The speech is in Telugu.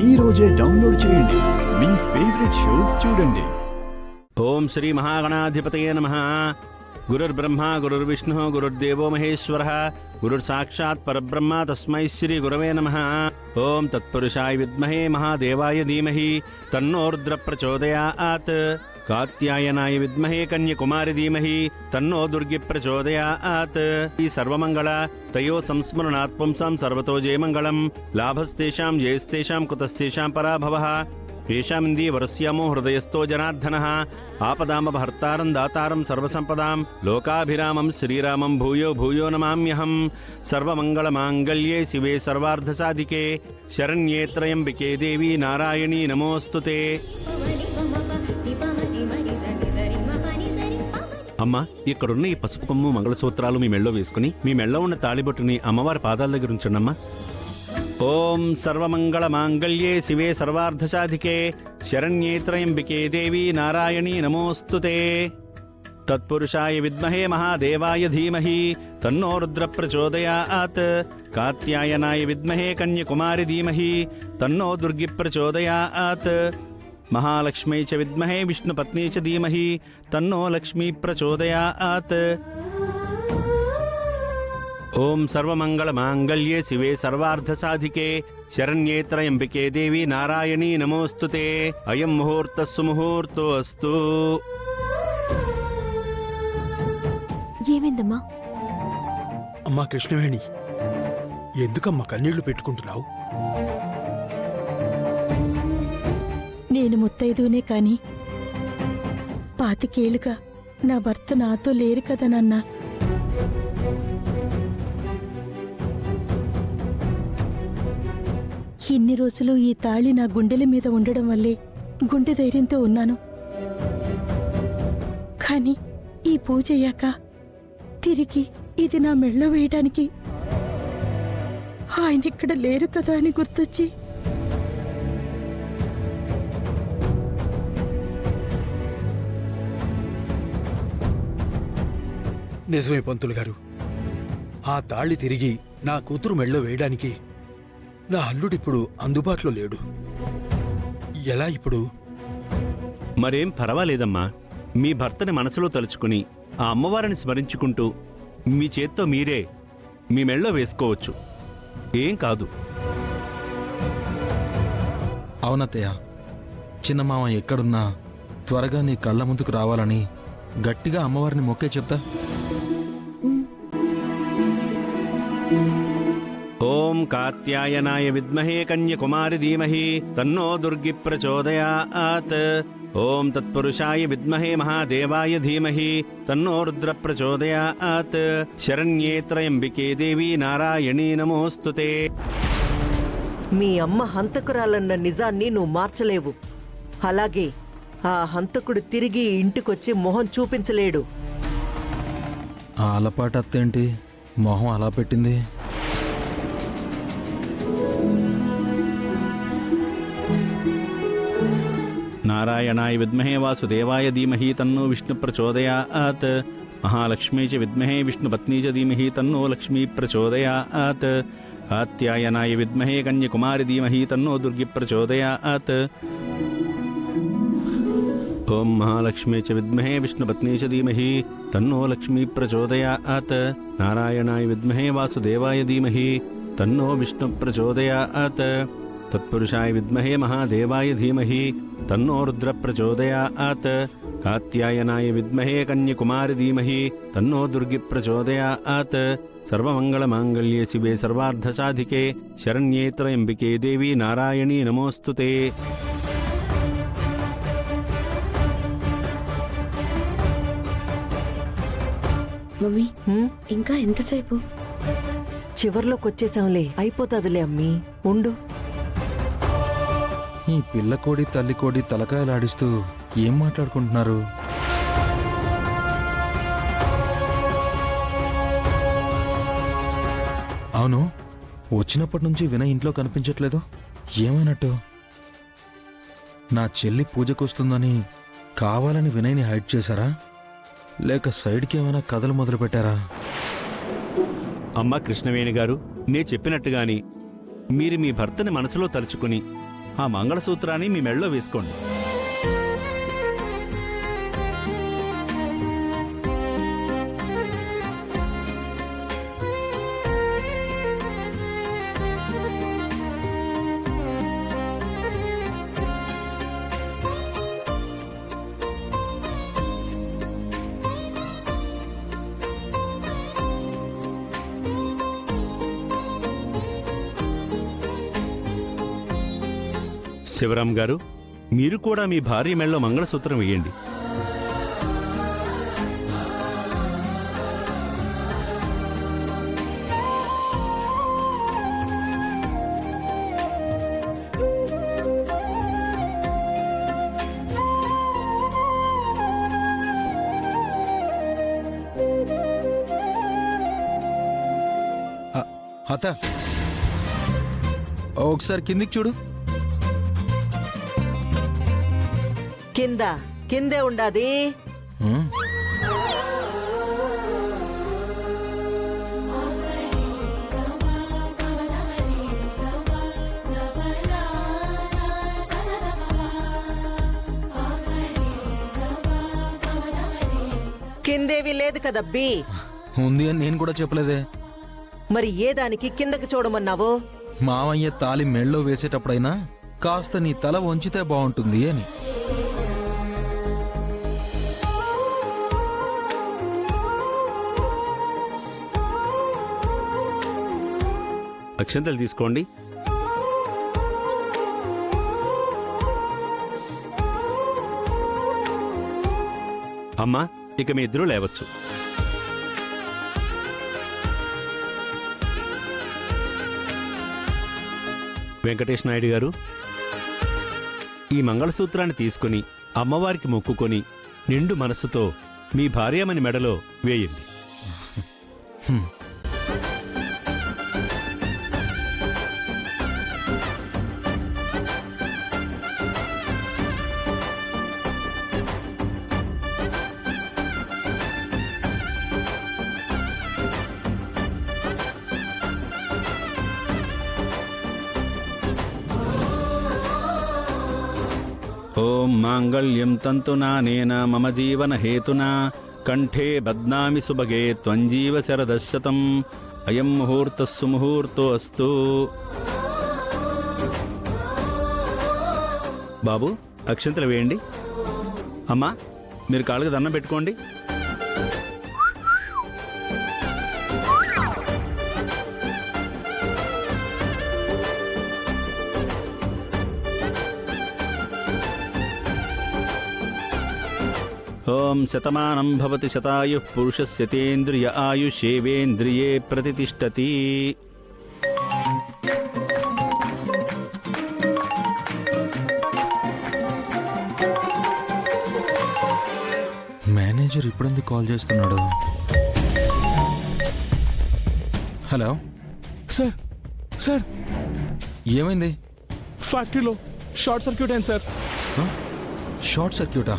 ఈ రోజే డౌన్లోడ్ చేయండి. మీ ఫేవరెట్ షోస్ చూడండి. ఓం శ్రీ మహాగణాధిపతయే నమః. గురుర్బ్రహ్మ గురుర్విష్ణు గురుర్దేవో మహేశ్వరః గురుర్సాక్షాత్ పరబ్రహ్మ తస్మై శ్రీ గురవే నమః. ఓం తత్పురుషాయ విద్మహే మహాదేవాయ ధీమహి తన్నో రుద్ర ప్రచోదయాత్. కాత్యాయనాయ విద్మహే కన్యకుమారి ధీమహి తన్నో దుర్గి ప్రచోదయాత్. ఈ సర్వమంగళ తయో సంస్మరణాత్ పుంసాం సర్వతో జయమంగళం. లాభస్తేషాం జయస్తేషాం కుతస్తేషాం పరాభవః. ఏషామింది వరస్యామో హృదయస్థో జనార్దనః. ఆపదామపహర్తారం దాతారం సర్వసంపదాం లోకాభిరామం శ్రీరామం భూయో భూయో నమామ్యహం. సర్వమంగళమాంగళ్యే శివే సర్వార్ధసాధికే శరణ్యే త్రయంబికే దేవి నారాయణీ నమోస్తుతే. అమ్మా, ఇక్కడున్న ఈ పసుపు కొమ్ము మంగళసూత్రాలు మీ మెళ్ళో వేసుకుని మీ మెళ్ళో ఉన్న తాళిబొట్టుని అమ్మవారి పాదాల దగ్గర ఉంచండమ్మా. ఓం సర్వమంగళమాంగళ్యే శివే సర్వార్ధసాధికే శరణ్యే త్రయంబికే దేవి నారాయణీ నమోస్తుతే. తత్పురుషాయ విద్మహే మహాదేవాయ ధీమహి తన్నో రుద్ర ప్రచోదయాత్. కాత్యాయనాయ విద్మహే కన్యకుమారి ధీమహి తన్నో దుర్గి ప్రచోదయాత్. మహాలక్ష్మీ చ విద్మహే విష్ణుపత్నీ చ ధీమహి తన్నో లక్ష్మీ ప్రచోదయాత్. ఓం సర్వమంగళమాంగళ్యే శివే సర్వార్ధసాధికే శరణ్యే త్రయంబికే దేవి నారాయణీ నమోస్తుతే. అయం ముహూర్త సుముహూర్తో అస్తు. ఏమైందమ్మా? అమ్మా కృష్ణవేణి, ఎందుకమ్మా కన్నీళ్లు పెట్టుకుంటున్నావు? నేను ముత్తైదునే కాని 25 ఏళ్లుగా నా భర్త నాతో లేరు కదా నాన్న. ఇన్ని రోజులు ఈ తాళి నా గుండెల మీద ఉండడం వల్లే గుండె ధైర్యంతో ఉన్నాను. కాని ఈ పూజ అయ్యాక తిరిగి ఇది నా మెళ్ళో వేయడానికి ఆయన ఇక్కడ లేరు కదా అని గుర్తొచ్చి నిజమే పంతులు గారు, ఆ తాళి తిరిగి నా కూతురు మెళ్ళో వేయడానికి నా అల్లుడిప్పుడు అందుబాటులో లేడు. ఎలా ఇప్పుడు? మరేం పర్వాలేదమ్మా. మీ భర్తని మనసులో తలుచుకుని ఆ అమ్మవారిని స్మరించుకుంటూ మీ చేత్తో మీరే మీ మెళ్ళో వేసుకోవచ్చు. ఏం కాదు. అవునత్తయ్య, చిన్నమామ ఎక్కడున్నా త్వరగా నీ కళ్ళ ముందుకు రావాలని గట్టిగా అమ్మవారిని మొక్కే చెప్తా. ఓం కాత్యాయనాయ విద్మహే కన్యకుమారి ధీమహి తన్నో దుర్గి ప్రచోదయాత్. ఓం తత్పురుషాయ విద్మహే మహాదేవాయ ధీమహి తన్నో రుద్ర ప్రచోదయాత్. శరణ్యే త్రయంబికే దేవి నారాయణీ నమోస్తుతే. మీ అమ్మ హంతకురాలన్న నిజాన్ని నువ్వు మార్చలేవు. అలాగే ఆ హంతకుడు తిరిగి ఇంటికొచ్చి మొహం చూపించలేడు. ఆ అలపాటు అత్తేంటి మొహం అలా పెట్టింది? నారాయణాయ విద్మహే వాసుదేవాయ ధీమహి తన్నో విష్ణు ప్రచోదయాత్. మహాలక్ష్మీ చ విద్మహే విష్ణుపత్నీ చ ధీమహి తన్నో లక్ష్మీ ప్రచోదయాత్. కాత్యాయనాయ విద్మహే కన్యకుమారి ధీమహి తన్నో దుర్గి ప్రచోదయాత్. ఓం మహాలక్ష్మీ చ విద్మహే విష్ణుపత్నీ చ ధీమహి తన్నో లక్ష్మీ ప్రచోదయాత్. నారాయణాయ విద్మహే వాసుదేవాయ ధీమహి తన్నో విష్ణు ప్రచోదయాత్. తత్పురుషాయ విద్మహే మహాదేవాయ ధీమహి తన్నో రుద్ర ప్రచోదయాత్. కాత్యాయనాయ విద్మహే కన్యకుమారి ధీమహి తన్నో దుర్గి ప్రచోదయాత్. సర్వమంగళమాంగళ్యే శివే సర్వార్ధసాధికే శరణ్యే త్రయంబికే దేవి నారాయణీ నమోస్తుతే. మమ్మీ, ఇంకా ఎంతసేపు? చివర్లోకొచ్చేసాంలే, అయిపోతాదిలే అమ్మీ, ఉండు. ఈ పిల్ల కోడి తల్లి కోడి తలకాయలాడిస్తూ ఏం మాట్లాడుకుంటున్నారు? అవును, వచ్చినప్పటి నుంచి వినయ్ ఇంట్లో కనిపించట్లేదు. ఏమైనట్టు? నా చెల్లి పూజకొస్తుందని కావాలని వినయ్ని హైడ్ చేశారా? లేక సైడ్కి ఏమైనా కథలు మొదలు పెట్టారా? అమ్మ కృష్ణవేణి గారు, నే చెప్పినట్టుగాని మీరు మీ భర్తని మనసులో తలుచుకుని ఆ మంగళసూత్రాన్ని మీ మెళ్ళలో వేసుకోండి. శివరాం గారు, మీరు కూడా మీ భార్య మెళ్ళలో మంగళసూత్రం వేయండి. అత్త, ఒకసారి కిందికి చూడు. కిందే ఉండాది. హ్మ్. కిందేవి లేదు కదబ్బి. ఉంది అని నేను కూడా చెప్పలేదే. మరి ఏ దానికి కిందకి చూడమన్నావు? మావయ్య తాలి మెళ్ళో వేసేటప్పుడైనా కాస్త నీ తల వంచితే బాగుంటుంది అని. అక్షంతలు తీసుకోండి. అమ్మా, ఇక మీ ఇద్దరూ లేవచ్చు. వెంకటేష్ నాయుడు గారు, ఈ మంగళసూత్రాన్ని తీసుకుని అమ్మవారికి మొక్కుకొని నిండు మనస్సుతో మీ భార్యామణి మెడలో వేయండి. ఓం మాంగళ్యం తంతునానేన మమ జీవన హేతునా కంఠే బధ్నామి సుభగే త్వంజీవ శరదశతం అయం ముహూర్తస్సు ముహూర్తో అస్తు. బాబు, అక్షంతలు వేయండి. అమ్మా, మీరు కాళ్ళకి దండం పెట్టుకోండి. ఓం శతమానం భవతి శతాయుః పురుషస్య తేంద్రియ ఆయుష్యేవేంద్రియే ప్రతిష్టతి. మేనేజర్ ఇప్పుడెందుకు కాల్ చేస్తున్నాడు? హలో సార్, సార్, ఏమైంది? ఫ్యాక్టరీలో షార్ట్ సర్క్యూట్ అయింది సార్. షార్ట్ సర్క్యూటా?